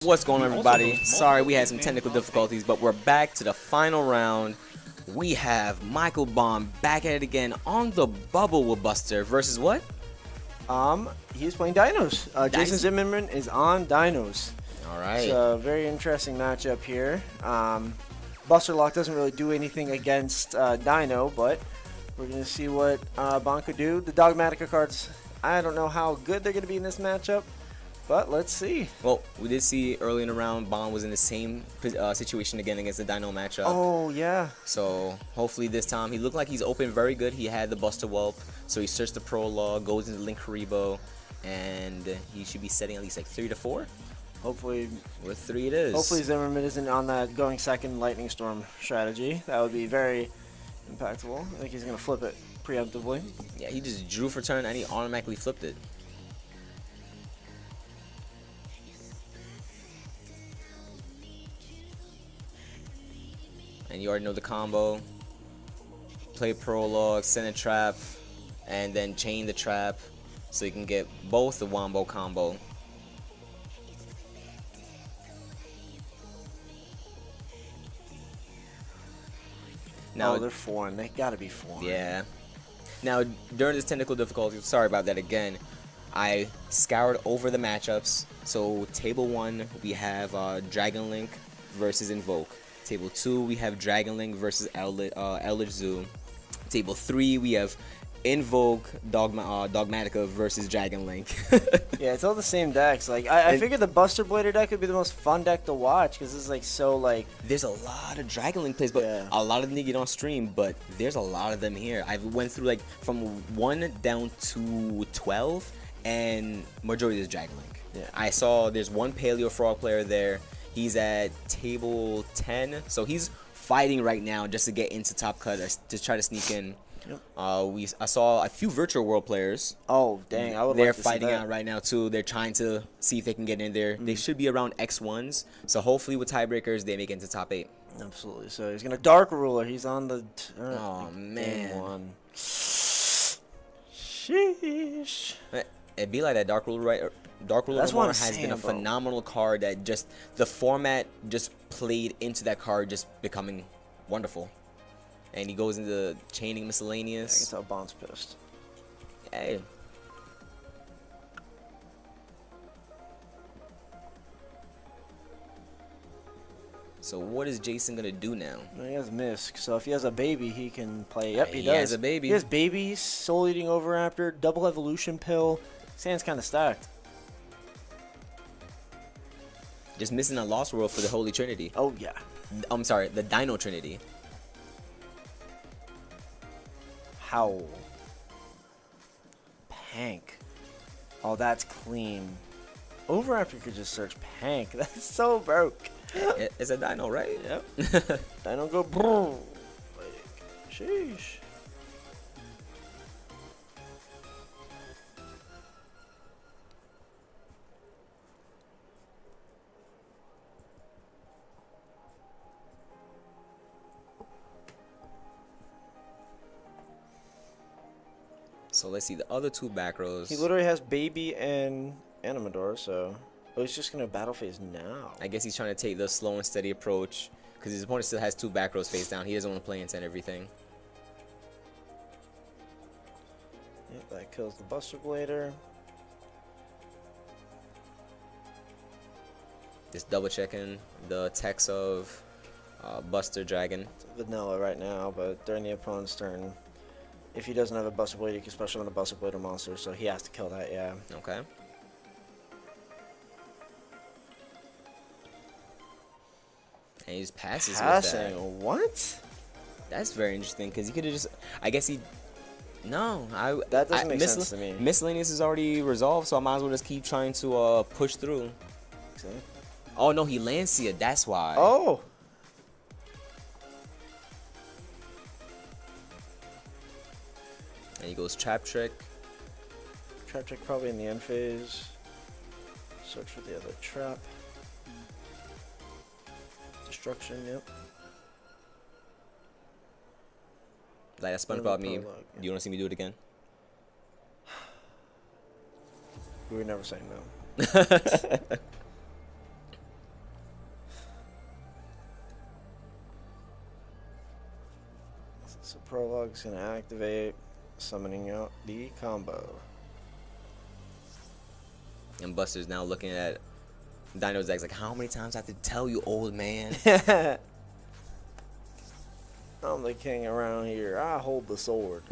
What's going on, everybody? Sorry we had some technical difficulties, but we're back to the final round. We have Michael Baum back at it again on the bubble with Buster versus what? He's playing Dinos. Jason Zimmerman is on Dinos. All right. It's a very interesting matchup here. Buster Lock doesn't really do anything against Dino, but we're going to see what Baum could do. The Dogmatica cards, I don't know how good they're going to be in this matchup, but let's see. Well, we did see early in the round, Baum was in the same situation again against the Dino matchup. Oh, yeah. So hopefully this time, he looked like he's open very good. He had the Buster Whelp, so he searched the prologue, goes into Link Haribo, and he should be setting at least like 3 to 4. Hopefully, with 3 it is. Hopefully Zimmerman isn't on that going second Lightning Storm strategy. That would be very impactful. I think he's going to flip it preemptively. Yeah, he just drew for turn and he automatically flipped it. And you already know the combo. Play prologue, send a trap, and then chain the trap so you can get both the wombo combo. Now, they're foreign. They gotta be foreign. Yeah. Now, during this technical difficulty, sorry about that again, I scoured over the matchups. So, table 1, we have Dragon Link versus Invoke. Table 2, we have Dragon Link versus Eldritch Zoo. Table 3, we have Invoke Dogmatica versus Dragon Link. Yeah, it's all the same decks. Like I figured the Buster Blader deck would be the most fun deck to watch because it's like so like. There's a lot of Dragon Link plays, but yeah. A lot of them get on stream. But there's a lot of them here. I went through like from 1 down to 12, and majority is Dragon Link. Yeah. I saw there's one Paleo Frog player there. He's at table 10, so he's fighting right now just to get into top cut to try to sneak in. Yep. I saw a few virtual world players. Oh dang! I would. They're like to fighting see that. out right now too. They're trying to see if they can get in there. They should be around X1s. So hopefully with tiebreakers they make it into top 8. Absolutely. So he's gonna Dark Ruler. He's on the. Oh man. Game 1. Sheesh. It'd be like that Dark Ruler, right? Dark Ruler has been a phenomenal card that just the format just played into that card just becoming wonderful. And he goes into chaining miscellaneous. I can tell Bond's pissed. Hey. So what is Jason gonna do now? Well, he has Misk, so if he has a baby, he can play. Yep, he does. He has a baby. He has babies, Soul Eating Overraptor, Double Evolution Pill. Sand's kind of stacked. Just missing a Lost World for the Holy Trinity. Oh yeah. I'm sorry, the Dino Trinity. Howl. Pank. Oh, that's clean. Overraptor could just search Pank. That's so broke. It's a Dino, right? Yep. Dino go boom. Like, sheesh. So let's see the other 2 back rows. He literally has Baby and Animador, so he's just gonna battle phase now. I guess he's trying to take the slow and steady approach because his opponent still has 2 back rows face down. He doesn't want to play into everything. Yep, that kills the Buster Blader. Just double checking the text of Buster Dragon. It's vanilla right now, but during the opponent's turn, if he doesn't have a Buster Blader, he can special on a Buster Blader monster, so he has to kill that, yeah. Okay. And he just passes with that. What? That's very interesting because he could have just. I guess he. No, that doesn't make sense to me. Miscellaneous is already resolved, so I might as well just keep trying to push through. Exactly. Oh no, he Lancia. That's why. Oh. And he goes Trap Trick. Trap Trick probably in the end phase. Search for the other trap. Destruction, yep. Like that SpongeBob meme. Do you want to see me do it again? We were never saying no. So Prologue's gonna activate, summoning out the combo. And Buster's now looking at Dino's decks like, how many times I have to tell you, old man? I'm the king around here. I hold the sword.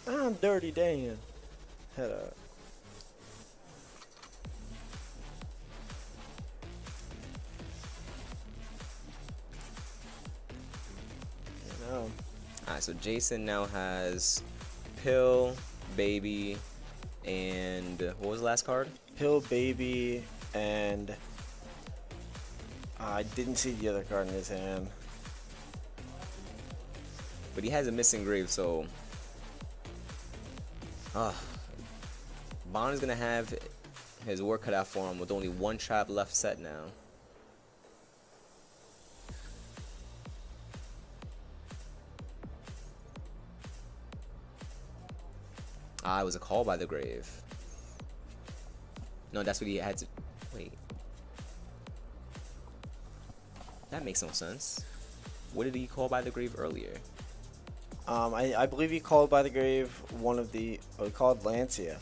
I'm Dirty Dan. Head up. You know. Alright, so Jason now has Pill, Baby, and what was the last card? Pill, Baby, and I didn't see the other card in his hand. But he has a missing grave, so Bond is gonna have his work cut out for him with only one trap left set now. It was a call by the grave. No, that's what he had to. Wait. That makes no sense. What did he call by the grave earlier? I believe he called by the grave one of the. Oh, he called Lancia.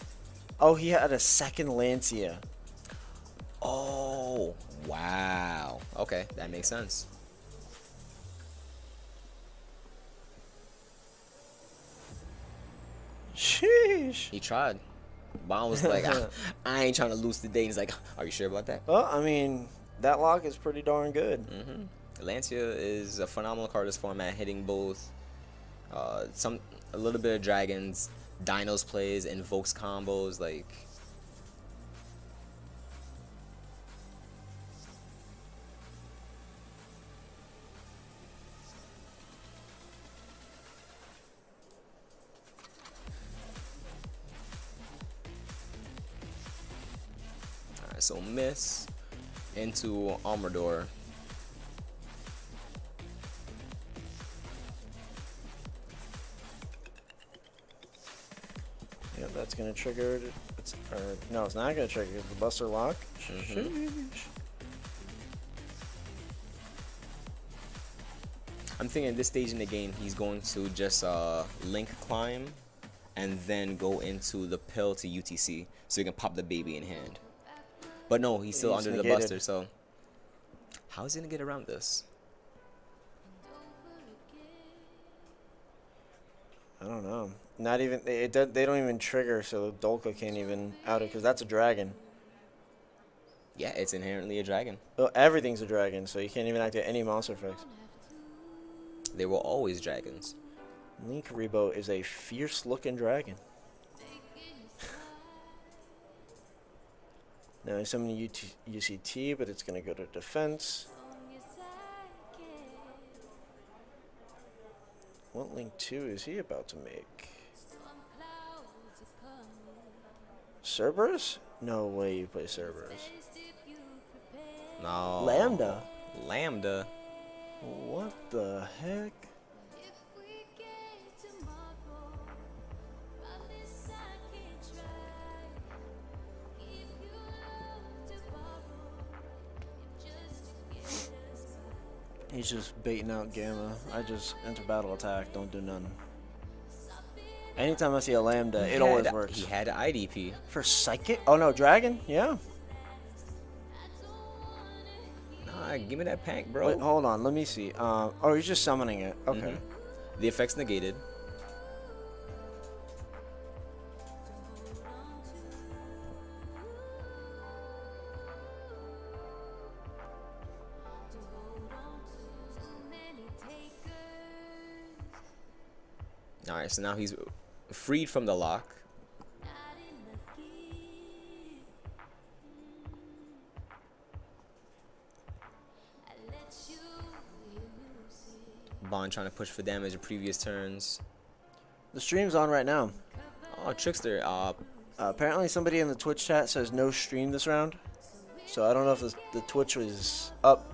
Oh, he had a second Lancia. Oh, wow. Okay, that makes sense. Sheesh. He tried. Bond was like, I ain't trying to lose today. He's like, are you sure about that? Well, I mean, that lock is pretty darn good. Lancia is a phenomenal card this format, hitting both a little bit of dragons, Dinos plays, invokes combos, like. Alright, so miss into Armador. Yeah, that's gonna trigger. No, it's not gonna trigger the Buster lock. I'm thinking at this stage in the game, he's going to just link climb and then go into the pill to UTC so he can pop the baby in hand. But no, he's still under the Buster, so how is he gonna get around this? I don't know. Not even they don't even trigger, so Dolka can't even out it because that's a dragon. Yeah, it's inherently a dragon. Well, everything's a dragon, so you can't even activate any monster effects. They were always dragons. Link Rebo is a fierce-looking dragon. Now he's summoning UCT, but it's gonna go to defense. What Link 2 is he about to make? Cerberus? No way you play Cerberus. No. Lambda? Lambda? What the heck? He's just baiting out Gamma. I just enter battle attack, don't do nothing. Anytime I see a Lambda, it always works. He had IDP. For Psychic? Oh no, Dragon? Yeah. Nah, give me that pank, bro. Wait, hold on, let me see. Oh, he's just summoning it. Okay. The effect's negated. Alright, so now he's freed from the lock. Bond trying to push for damage in previous turns. The stream's on right now. Oh, Trickster. Apparently somebody in the Twitch chat says no stream this round. So I don't know if the Twitch was up.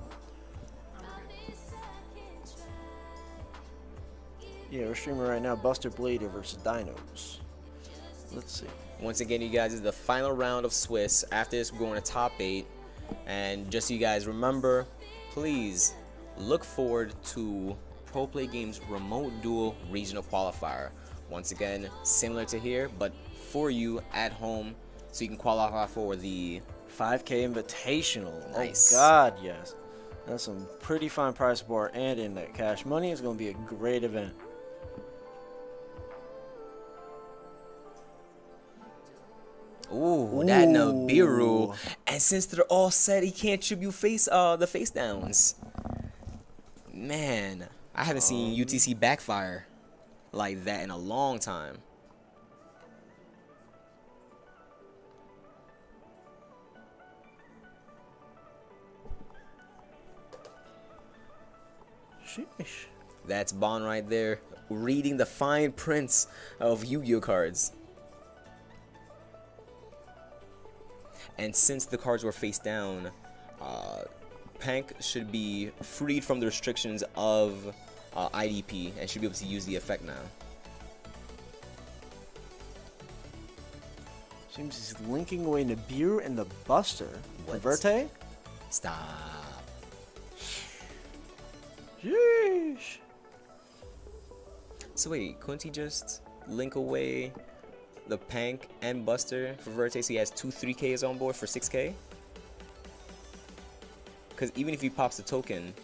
Yeah, we're streaming right now. Buster Blader versus Dinos. Let's see. Once again, you guys, this is the final round of Swiss. After this, we're going to top 8. And just so you guys remember, please look forward to Pro Play Games Remote Duel Regional Qualifier. Once again, similar to here, but for you at home, so you can qualify for the 5K Invitational. Nice. Oh, God, yes. That's some pretty fine prize support and in that cash money. It's going to be a great event. Ooh, that Nibiru. And since they're all set, he can't tribute the face downs. Man, I haven't seen UTC backfire like that in a long time. Sheesh. That's Bond right there, reading the fine prints of Yu-Gi-Oh cards. And since the cards were face down, Pank should be freed from the restrictions of IDP and should be able to use the effect now. Seems he's linking away Nibiru and the Buster. What? Verte? Stop. Sheesh. So wait, couldn't he just link away the Pank and Buster for Verte so he has 2 3Ks on board for 6K? Because even if he pops the token,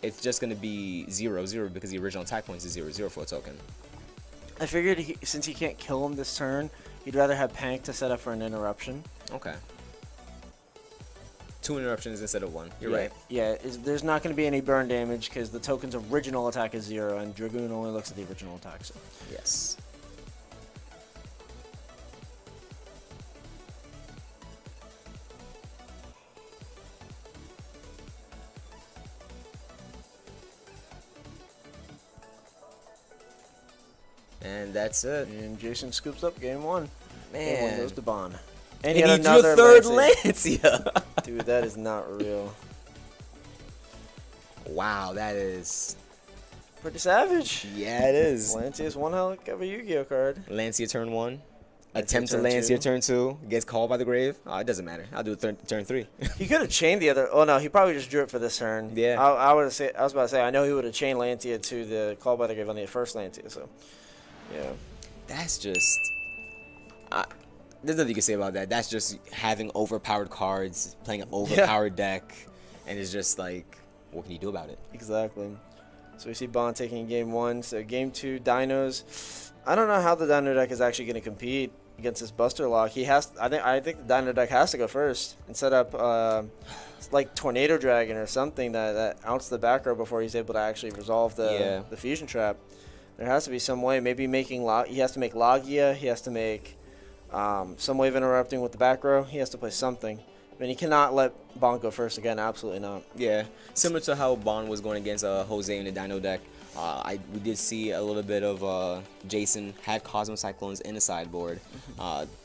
it's just going to be 0-0 because the original attack points is 0-0 for a token. I figured since he can't kill him this turn, he'd rather have Pank to set up for an interruption. Okay. 2 interruptions instead of 1. You're right. Yeah, there's not going to be any burn damage because the token's original attack is 0 and Dragoon only looks at the original attack. So. Yes. And that's it. And Jason scoops up game 1. Man. Game 1 goes to Bond. And And yet he drew another a third Lancia. Lancia. Dude, that is not real. Wow, that is... Pretty savage. Yeah, it is. Lancia is one hell of a Yu-Gi-Oh card. Lancia turn 1. Lancia Attempt to turn Lancia 2. turn 2. Gets called by the grave. Oh, it doesn't matter. I'll do it turn 3. He could have chained the other. Oh no, he probably just drew it for this turn. Yeah. I was about to say. I know he would have chained Lancia to the call by the grave on the first Lancia. So, yeah. That's just... there's nothing you can say about that. That's just having overpowered cards, playing an overpowered deck, and it's just like, what can you do about it? Exactly. So we see Bond taking game 1. So game 2, Dinos. I don't know how the Dino deck is actually going to compete against this Buster Lock. He has. I think the Dino deck has to go first and set up like Tornado Dragon or something that outs the back row before he's able to actually resolve the fusion trap. There has to be some way. Maybe making he has to make Logia. He has to make some way of interrupting with the back row. He has to play something. I mean, he cannot let Bond go first again. Absolutely not. Yeah, similar to how Bond was going against Jose in the Dino deck. We did see a little bit of Jason had Cosmo Cyclones in the sideboard.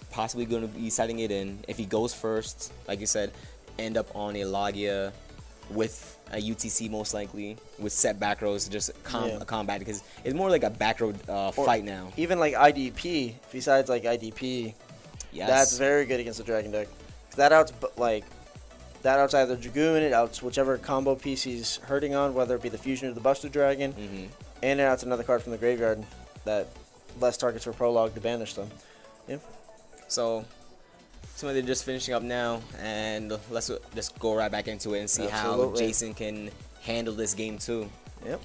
Possibly going to be setting it in. If he goes first, like you said, end up on a Logia with a UTC most likely with set back rows to just combat because it's more like a back row fight now. Even like IDP, besides like IDP, that's very good against the Dragon deck. That outs either Dragoon, it outs whichever combo piece he's hurting on, whether it be the Fusion or the Buster Dragon, and it outs another card from the graveyard that less targets for prologue to banish them. Yeah. So they're just finishing up now, and let's just go right back into it and see how Jason can handle this game too. Yep.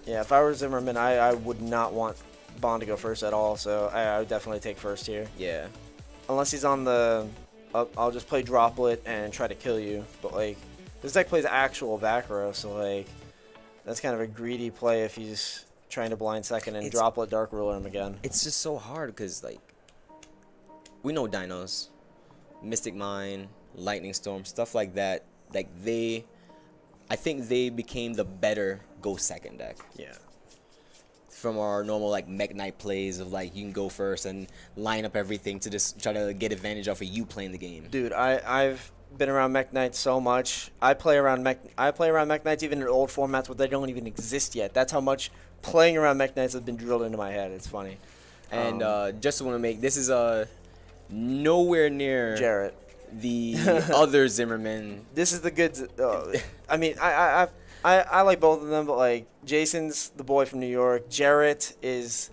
Yeah, if I were Zimmerman, I would not want Bond to go first at all, so I would definitely take first here. Yeah. Unless he's on the... I'll just play Droplet and try to kill you, but, like, this deck plays actual back row, so, like, that's kind of a greedy play if he's trying to blind second and Droplet Dark Ruler him again. It's just so hard because, like, we know Dinos, Mystic Mine, Lightning Storm, stuff like that, like, I think they became the better go second deck. Yeah. From our normal like Mech Knight plays of like you can go first and line up everything to just try to get advantage off of you playing the game. Dude, I've been around Mech Knights so much. I play around Mech Knights even in old formats where they don't even exist yet. That's how much playing around Mech Knights has been drilled into my head. It's funny. And just want to make this is nowhere near Jarrett. the other Zimmerman. This is the good. I mean, I like both of them, but like Jason's the boy from New York. Jarrett is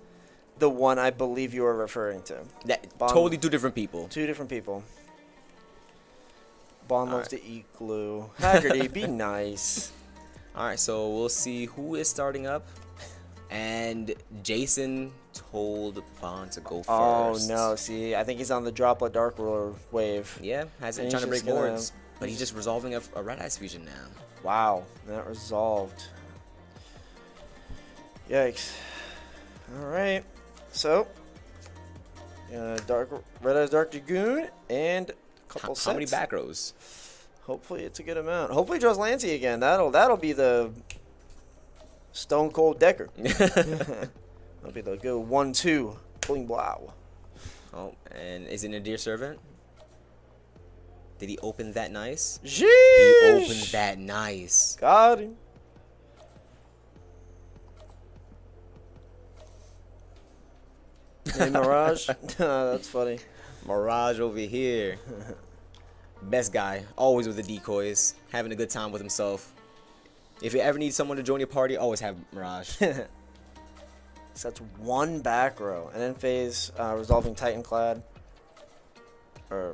the one I believe you are referring to. That Bond- totally two different people. Two different people. Bond loves to eat glue. Haggerty, be nice. All right, so we'll see who is starting up. And Jason told Bond to go first. Oh no! See, I think he's on the droplet dark ruler wave. Yeah, hasn't And trying to he's break just gonna- boards, but he's just resolving a red ice fusion now. Wow, that resolved. Yikes! All right, so red eyes dark dragoon and a couple How many sets. back rows? Hopefully it's a good amount. Hopefully he draws Lancey again. That'll be the Stone Cold Decker. That'll be the good 1-2 bling blow. Oh, and is it a dear servant? Did he open that nice? Sheesh. He opened that nice. Got him. Hey, Mirage. That's funny. Mirage over here. Best guy, always with the decoys, having a good time with himself. If you ever need someone to join your party, always have Mirage. So that's one back row. And then phase resolving Titan Clad. Or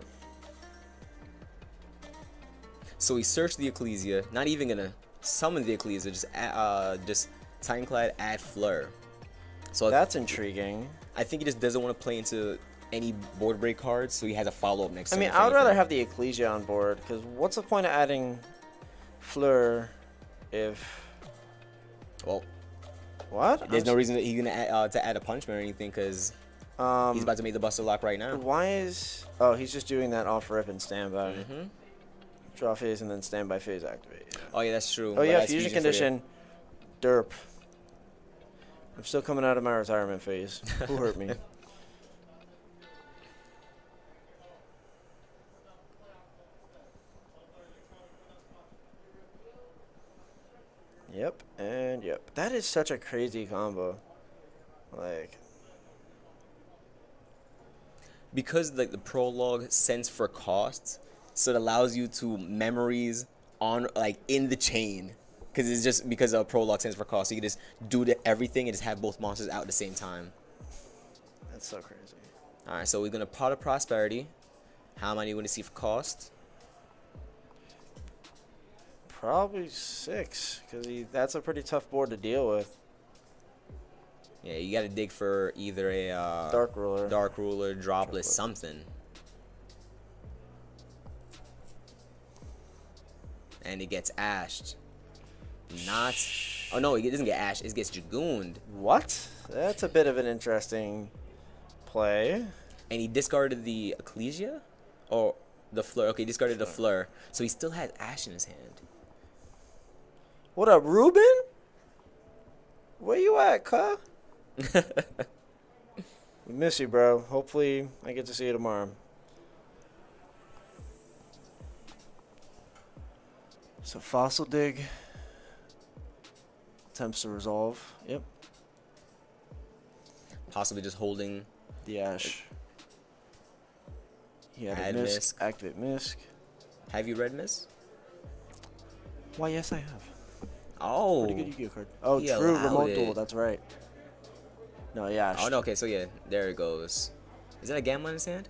So he searched the Ecclesia, not even gonna summon the Ecclesia, just Titan-clad, add Fleur. So that's intriguing. I think he just doesn't want to play into any board break cards, so he has a follow-up next I turn. mean, if I would rather anything. have the Ecclesia on board, because what's the point of adding Fleur if... Well, What? there's no reason that he's gonna add a punishment or anything, because he's about to make the Buster Lock right now. Why is... Oh, he's just doing that off rip and standby. Mm-hmm. Draw phase and then standby phase activate. Yeah. Oh yeah, that's true. Oh But yeah, that's fusion for you. condition. Derp. I'm still coming out of my retirement phase. Who hurt me? Yep, and yep. That is such a crazy combo. Like, Because like the prologue sends for costs, so it allows you to memories on like in the chain. Because it's just because a prologue sends for cost, so you can just do everything and just have both monsters out at the same time. that's so crazy. All right, so we're gonna Pot of Prosperity. How many you want to see for cost? Probably 6, because that's a pretty tough board to deal with. Yeah, you gotta dig for either a Dark Ruler. Dark Ruler, Droplet, something. And it gets ashed. Not. Oh no, it doesn't get ashed. It gets Dragooned. What? That's a bit of an interesting play. And he discarded the Ecclesia? Or the Fleur. Okay, he discarded the Fleur. So he still has Ash in his hand. What up, Ruben? Where you at, cuh? We miss you, bro. Hopefully, I get to see you tomorrow. So, Fossil Dig. Attempts to resolve. Yep. Possibly just holding. The Ash. He had Add a Misk. Misk. Activate Misk. Have you read Miss? Why, yes, I have. Oh. Pretty good Yu-Gi-Oh card. Oh, He true. allowed Remote it. duel. That's right. No, yeah. Oh no, okay, so yeah, there it goes. Is that a Gamma in his hand?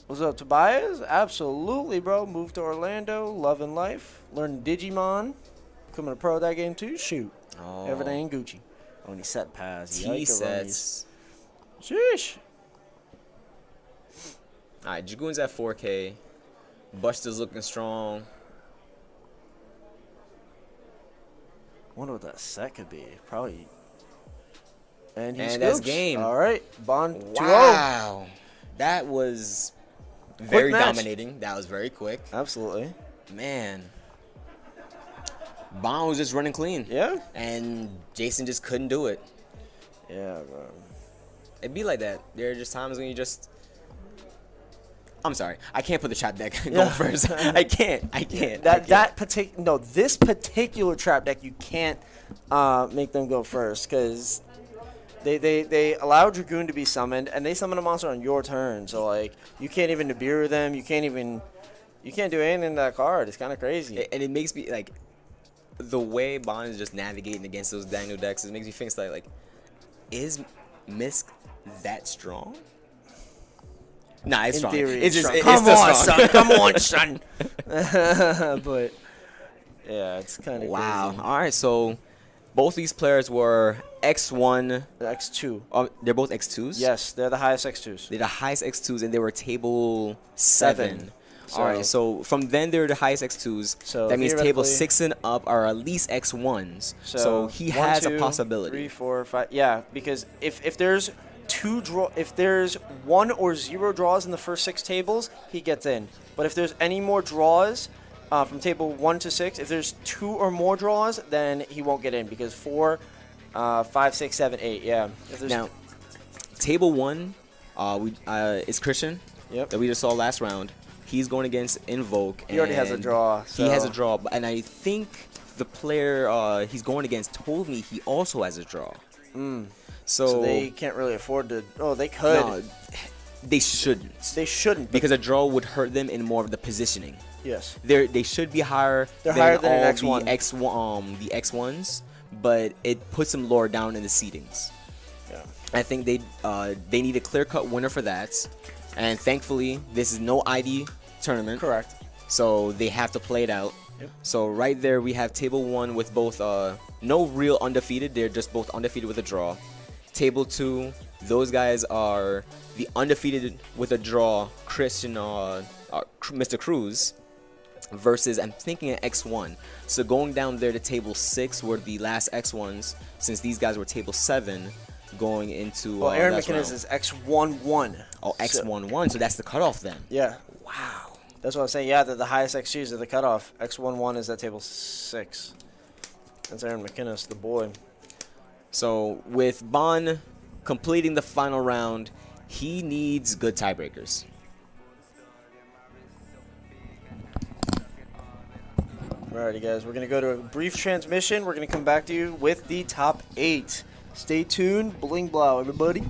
What's up, Tobias? Absolutely, bro. Move to Orlando. Love and life. Learn Digimon. Coming to pro that game too. Shoot. Oh. Everything Gucci. Only set pass. T sets. Sheesh. Alright, Dragoon's at 4K. Buster's looking strong. Wonder what that set could be. Probably. And he And that's scoops. game. All right. Bond 2-0. Wow. That was very match. dominating. That was very quick. Absolutely. Man. Bond was just running clean. Yeah. And Jason just couldn't do it. Yeah, bro. It'd be like that. There are just times when you just... I'm sorry. I can't put the trap deck Yeah. going first. I can't. This particular trap deck, you can't make them go first, because They allow Dragoon to be summoned, and they summon a monster on your turn. So like you can't even Nibiru them. You can't do anything in that card. It's kind of crazy. And it makes me like the way Bond is just navigating against those Dino decks. It makes me think like is Misk that strong? Nah, it's In strong. theory, It's it's just strong. it's Come still on, strong. son. Come on, son. But yeah, it's kind of Wow. crazy. All right. So both these players were X1. X2. They're both X2s. Yes, they're the highest X2s. They're the highest X2s, and they were table 7. All right. So from then they're the highest X2s. So that means table theoretically- 6 and up are at least X1s. So he 1, has 2, a possibility. 3, 4, 5. Yeah, because if there's if there's 1 or 0 draws in the first 6 tables, he gets in. But if there's any more draws from table 1 to 6, if there's 2 or more draws, then he won't get in because 4, 5, 6, 7, 8. Yeah. If there's Now, table 1 is Christian. Yep. That we just saw last round. He's going against Invoke. He already has a and draw. He has a so- draw, and I think the player he's going against told me he also has a draw. So they can't really afford to. Oh, they could. No, they shouldn't. They shouldn't. Because a draw would hurt them in more of the positioning. yes. They should be higher. They're higher than an all X1. the X1s, but it puts them lower down in the seedings. Yeah. I think they need a clear-cut winner for that, and thankfully this is no ID tournament. Correct. So they have to play it out. Yep. So right there we have table 1 with both no real undefeated. They're just both undefeated with a draw. Table 2, those guys are the undefeated with a draw, Christian, Mr. Cruz, versus I'm thinking an X1. So going down there to table 6 were the last X1s, since these guys were table 7 going into. Well, Aaron last McInnes round. is X11. Oh, X11, so that's the cutoff then. Yeah. Wow. That's what I'm saying. Yeah, they're the highest XGs at the cutoff. X11 is at table 6. That's Aaron McInnes, the boy. So with Bond completing the final round, he needs good tiebreakers. Alrighty, guys. We're going to go to a brief transmission. We're going to come back to you with the top 8. Stay tuned. Bling blow, everybody.